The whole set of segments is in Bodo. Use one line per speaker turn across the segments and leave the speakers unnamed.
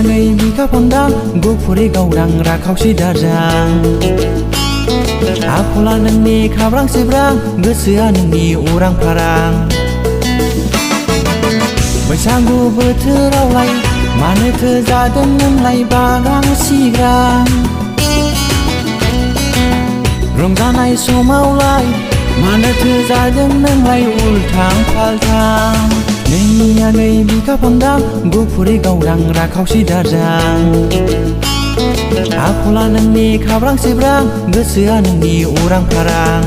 नै बिखा फंदां गुफुरै गावदां राखावसि दाजां आखला नोंनि खाब्रां सिब्रां गोसोआ नोंनि उरां फारां बैसागु बोथोरावलाय मानोथो जादों नोंलाय बागां सिग्रां रंजानाय समावलाय मानोथो जादों नोंलाय उल्थां फाल्थां नोंनिया नै बिखा फंदां गुफुरै गावदां राखावसि दाजां आखला नोंनि खाब्रां सिब्रां गोसोआ नोंनि उरां फारां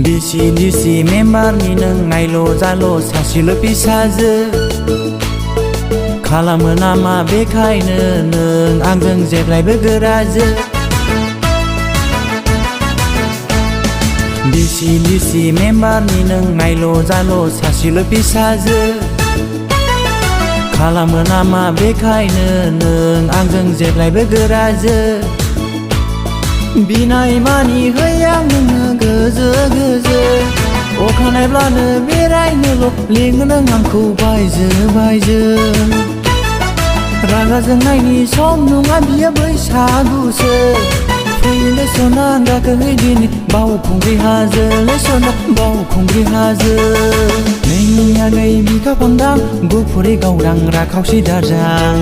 बिसि डिसि मेम्बारनि नों नायल' जाल' सासेल' फिसाजो खालामो नामा बेखायनो नों आंजों जेब्लायबो गोराजो बिसि डिसि मेम्बारनि नों नायल' जाल' सासेल' फिसाजो खालामो नामा बेखायनो नों आंजों जेब्लायबो गोराजो बिनाय मानि होयो आं नोंनो गोजो गोजो अखानायब्लानो बेरायनोल' लिङो नों आंखौ बायजो बायजो रागा जोंनायनि सम नङा बियो बैसागुसो फैनो सना गाखोहै दिनै बावखुंग्रि हाजो ले सना बावखुंग्रि हाजो नोंनिया नै बिखा फंदां गुफुरै गावदां राखावसि दाजां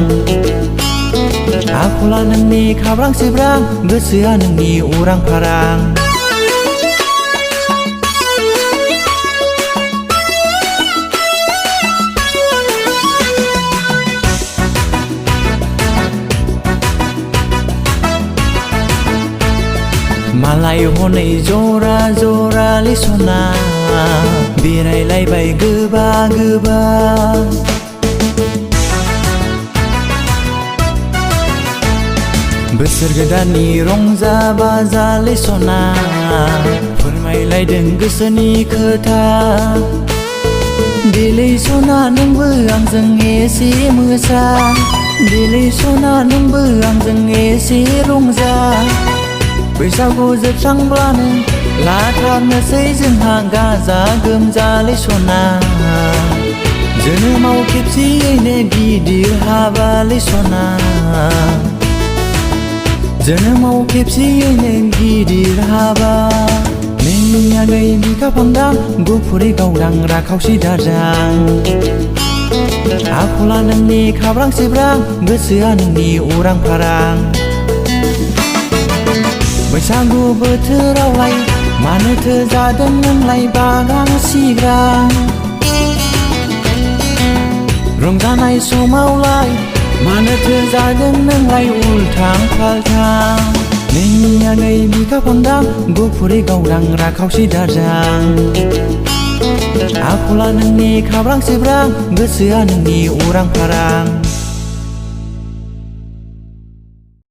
आखला नोंनि खाब्रां सिब्रां गोसोआ नोंनि उरां फारां मालाय हनै जरा जरा ले सना बेरायलायबाय गोबा गोबा बोसोर गोदाननि रंजा बाजा ले सना फोरमायलायदों गोसोनि खोथा दिलै सना नोंबो आंजों एसे मोसा दिलै सना नोंबो आंजों एसे रंजा बैसागु जोबस्रांब्लानो लाथारनोसै जोंहा गाजा गोमजा ले सना जोनोमाव खेबसेयैनो गिदिर हाबा ले सना जोनोमाव खेबसेयैनो गिदिर हाबा नोंनिया नै बिखा फंदां गुफुरै गावदां राखावसि दाजां आखला नोंनि खाब्रां सिब्रां गोसोआ नोंनि उरां फारां बैसागु बोथोरावलाय मानोथो जादों नोंलाय बागां सिग्रां रंजानाय समावलाय मानोथो जादों नोंलाय उल्थां फाल्थां नोंनिया नै बिखा फंदां गुफुरै गावदां राखावसि दाजां आखला नोंनि खाब्रां सिब्रां गोसोआ नोंनि उरां फारां